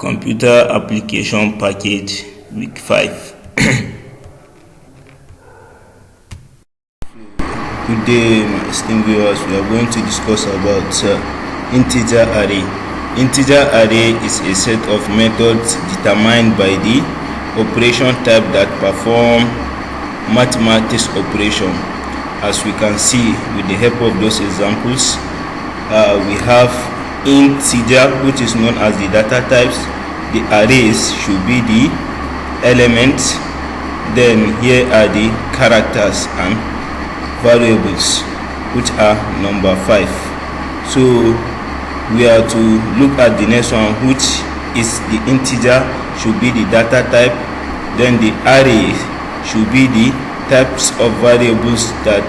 Computer Application Package Week 5. Good day, my esteemed viewers. We are going to discuss about integer array. Integer array is a set of methods determined by the operation type that perform mathematics operation. As we can see with the help of those examples, we have integer, which is known as the data types. The arrays should be the elements. Then here are the characters and variables, which are number 5. So we are to look at the next one, which is the integer should be the data type. Then the array should be the types of variables that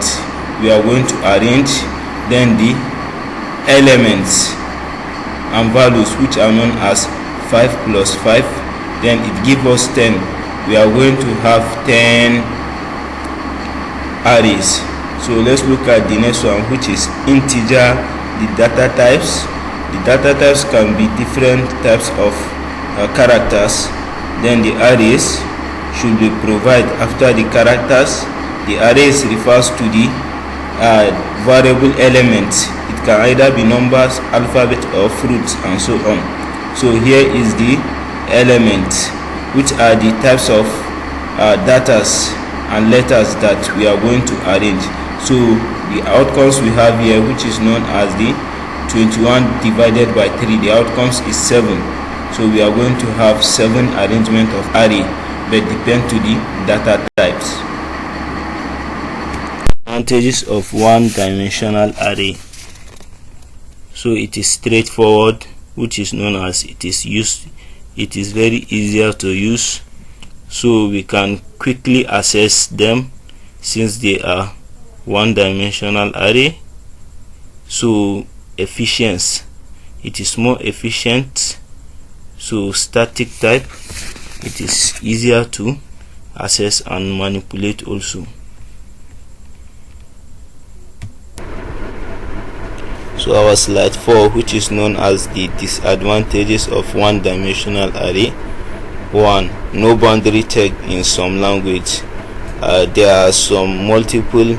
we are going to arrange. Then the elements and values, which are known as 5 plus 5. Then it gives us 10. We are going to have 10 arrays. So let's look at the next one, which is integer, the data types. The data types can be different types of characters. Then the arrays should be provided after the characters. The arrays refers to the variable elements. It can either be numbers, alphabet, or fruits, and so on. So here is the elements, which are the types of datas and letters that we are going to arrange. So the outcomes we have here, which is known as the 21 divided by 3, the outcomes is 7. So we are going to have 7 arrangement of array, but depend to the data types. Advantages of one-dimensional array. So it is straightforward, which is known as it is very easier to use, so we can quickly access them since they are one-dimensional array. So efficiency, it is more efficient. So static type, it is easier to access and manipulate also. So our slide 4, which is known as the disadvantages of one-dimensional array. 1. No boundary tag in some language. There are some multiple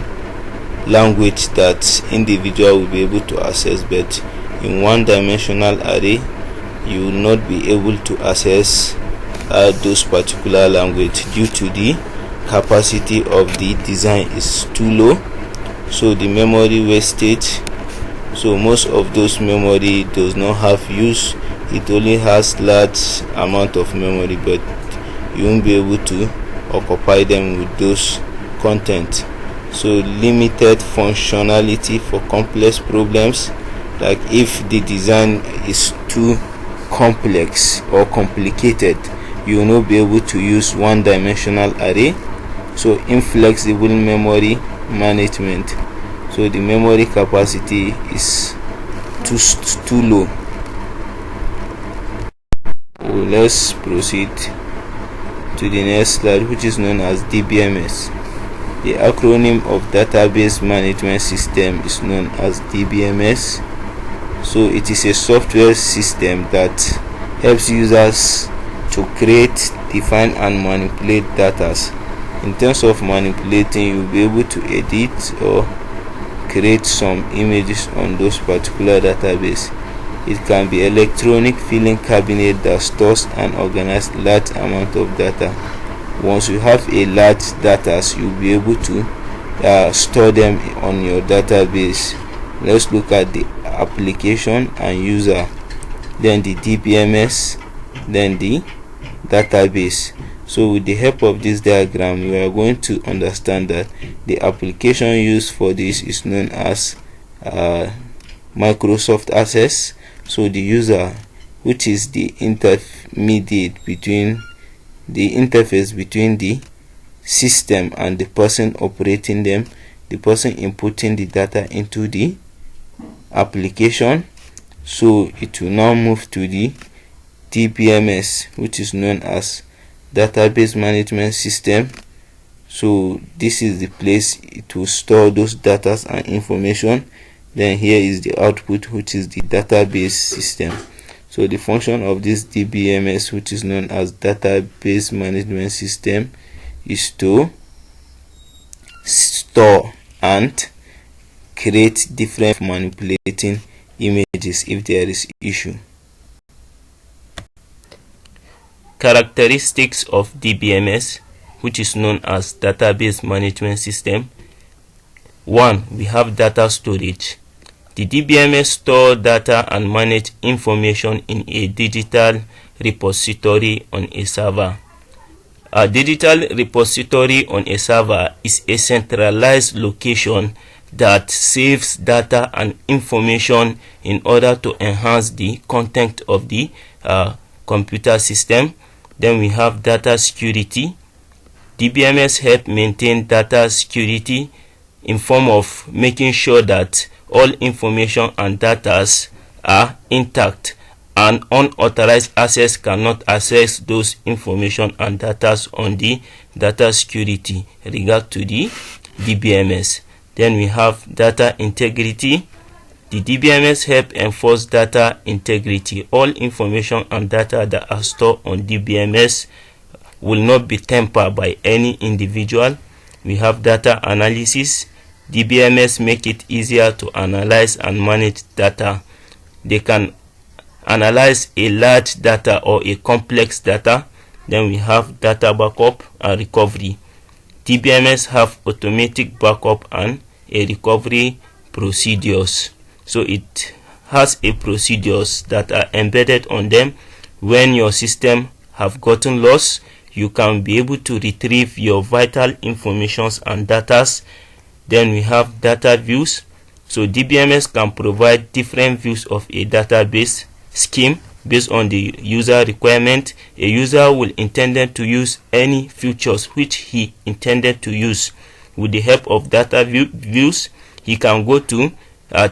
language that individual will be able to access, but in one-dimensional array you will not be able to access those particular language due to the capacity of the design is too low. So the memory wastage, so most of those memory does not have use. It only has large amount of memory, but you won't be able to occupy them with those content. So limited functionality for complex problems, like if the design is too complex or complicated, you will not be able to use one-dimensional array. So inflexible memory management, so the memory capacity is too low. Let's proceed to the next slide, which is known as DBMS. The acronym of Database Management System is known as DBMS. So it is a software system that helps users to create, define, and manipulate data. In terms of manipulating, you'll be able to edit or create some images on those particular database. It can be electronic filing cabinet that stores and organizes large amount of data. Once you have a large data, you'll be able to store them on your database. Let's look at the application and user, then the DBMS, then the database. So with the help of this diagram, we are going to understand that the application used for this is known as Microsoft Access. So the user, which is the intermediate between the interface between the system and the person operating them, the person inputting the data into the application. So it will now move to the DBMS, which is known as Database Management System. So this is the place it will store those data and information. Then here is the output, which is the database system. So the function of this DBMS, which is known as database management system, is to store and create different manipulating images if there is issue. Characteristics of DBMS, which is known as database management system. 1. We have data storage. The DBMS store data and manage information in a digital repository on a server. A digital repository on a server is a centralized location that saves data and information in order to enhance the content of the computer system. Then we have data security. DBMS help maintain data security in form of making sure that all information and data are intact and unauthorized access cannot access those information and data on the data security regard to the DBMS. Then we have data integrity. The DBMS help enforce data integrity. All information and data that are stored on DBMS will not be tampered by any individual. We have data analysis. DBMS make it easier to analyze and manage data. They can analyze a large data or a complex data. Then we have data backup and recovery. DBMS have automatic backup and a recovery procedures. So it has a procedures that are embedded on them. When your system have gotten lost, you can be able to retrieve your vital informations and datas. Then we have data views. So DBMS can provide different views of a database scheme based on the user requirement. A user will intended to use any features which he intended to use. With the help of data views, he can go to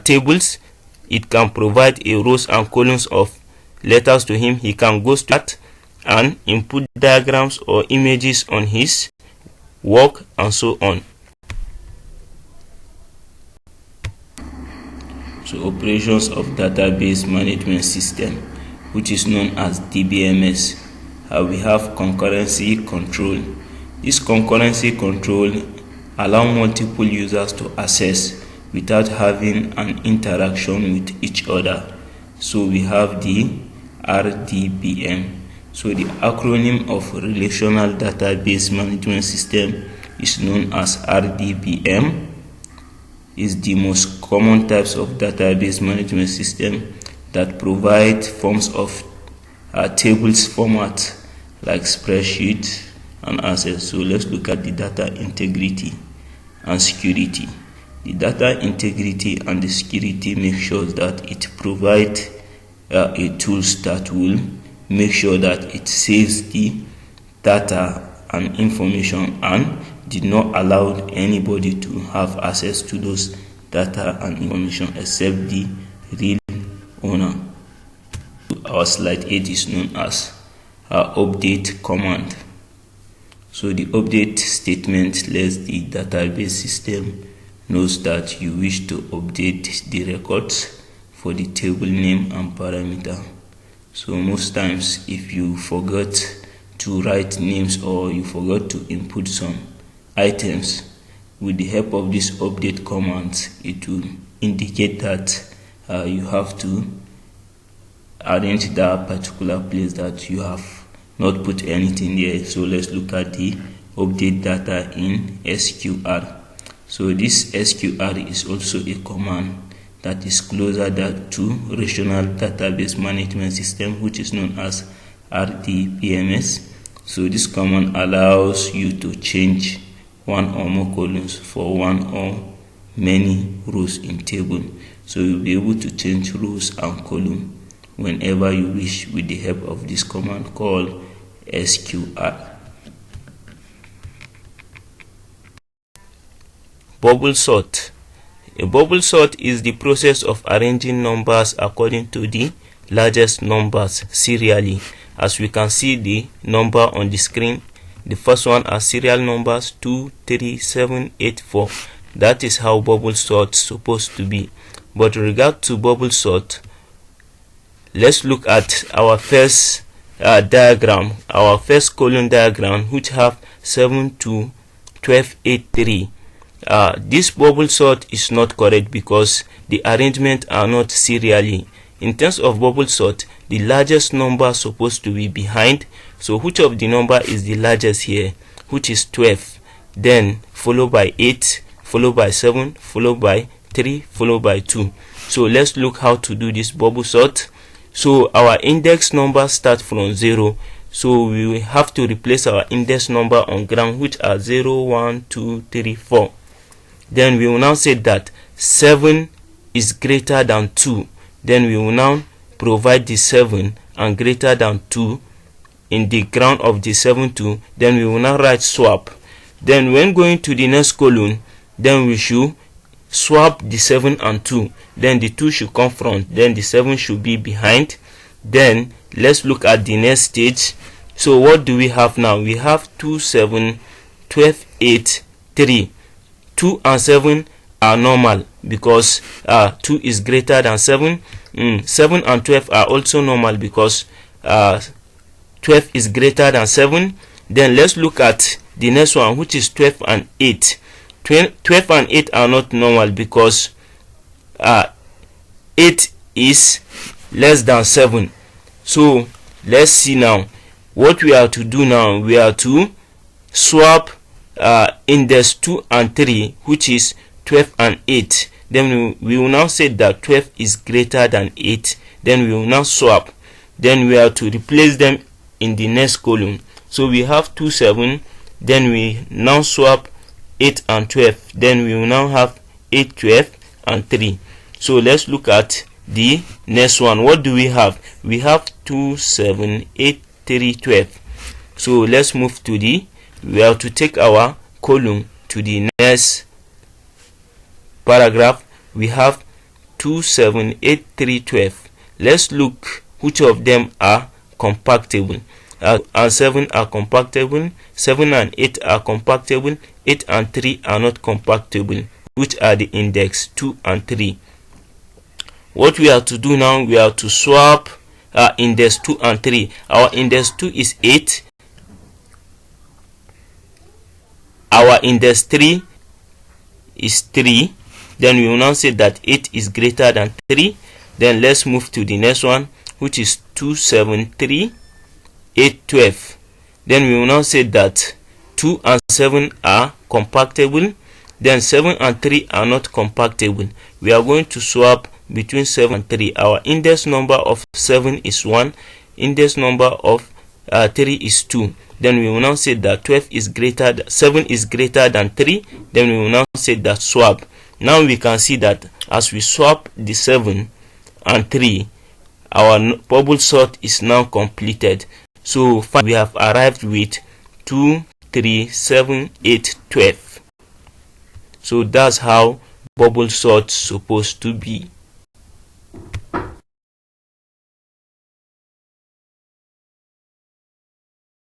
tables. It can provide a rows and columns of letters to him. He can go to that and input diagrams or images on his work and so on. So operations of database management system, which is known as DBMS. We have concurrency control. This concurrency control allow multiple users to access without having an interaction with each other. So we have the RDBM. So the acronym of Relational Database Management System is known as RDBM. Is the most common types of database management system that provide forms of tables format like spreadsheet and access. So let's look at the data integrity and security. The data integrity and the security make sure that it provides a tools that will make sure that it saves the data and information and did not allow anybody to have access to those data and information except the real owner. Our slide 8 is known as update command. So the update statement lets the database system knows that you wish to update the records for the table name and parameter. So most times if you forgot to write names or you forgot to input some items, with the help of this update command, it will indicate that you have to arrange that particular place that you have not put anything there. So let's look at the update data in SQR. So this SQR is also a command that is closer to Relational Database Management System, which is known as RDBMS. So this command allows you to change one or more columns for one or many rows in table. So you'll be able to change rows and column whenever you wish with the help of this command called SQR. Bubble sort. A bubble sort is the process of arranging numbers according to the largest numbers serially. As we can see the number on the screen, the first one are serial numbers 2, 3, 7, 8, 4. That is how bubble sort is supposed to be. But in regard to bubble sort, let's look at our first diagram, our first column diagram, which have 7 to 12, 8, 3. This bubble sort is not correct because the arrangement are not serially. In terms of bubble sort, the largest number supposed to be behind. So which of the number is the largest here? Which is 12, then followed by 8, followed by 7, followed by 3, followed by 2. So let's look how to do this bubble sort. So our index number start from 0. So we will have to replace our index number on ground, which are 0, 1, 2, 3, 4. Then we will now say that 7 is greater than 2. Then we will now provide the 7 and greater than 2 in the ground of the 7 2. Then we will now write swap. Then when going to the next column, then we should swap the 7 and 2. Then the 2 should come front, then the 7 should be behind. Then let's look at the next stage. So what do we have now? We have 2, 7, 12, 8, 3. 2 and 7 are normal because 2 is greater than 7. 7 and 12 are also normal because 12 is greater than 7. Then let's look at the next one, which is 12 and 8. 12 and 8 are not normal because 8 is less than 7. So let's see now what we are to do now. We are to swap index 2 and 3, which is 12 and 8. Then we will now say that 12 is greater than 8. Then we will now swap. Then we are to replace them in the next column. So we have 2, 7. Then we now swap 8 and 12. Then we will now have 8, 12 and 3. So let's look at the next one. What do we have? We have 2, 7, 8, 3, 12. So let's move to we have to take our column to the next paragraph. We have 2, 7, 8, 3, 12. Let's look which of them are compactable. And 7 are compactable, 7 and 8 are compactable, 8 and 3 are not compactable, which are the index 2 and 3. What we have to do now, we have to swap index 2 and 3. Our index 2 is 8. Our index 3 is 3. Then we will now say that 8 is greater than 3. Then let's move to the next one, which is 2, 7, 3, 8, 12. Then we will now say that 2 and 7 are compactable. Then 7 and 3 are not compactable. We are going to swap between 7 and 3. Our index number of 7 is 1. Index number of 3 is 2. Then we will now say that 7 is greater than 3. Then we will now say that swap. Now we can see that as we swap the 7 and 3, our bubble sort is now completed. So we have arrived with 2, 3, 7, 8, 12. So that's how bubble sort supposed to be.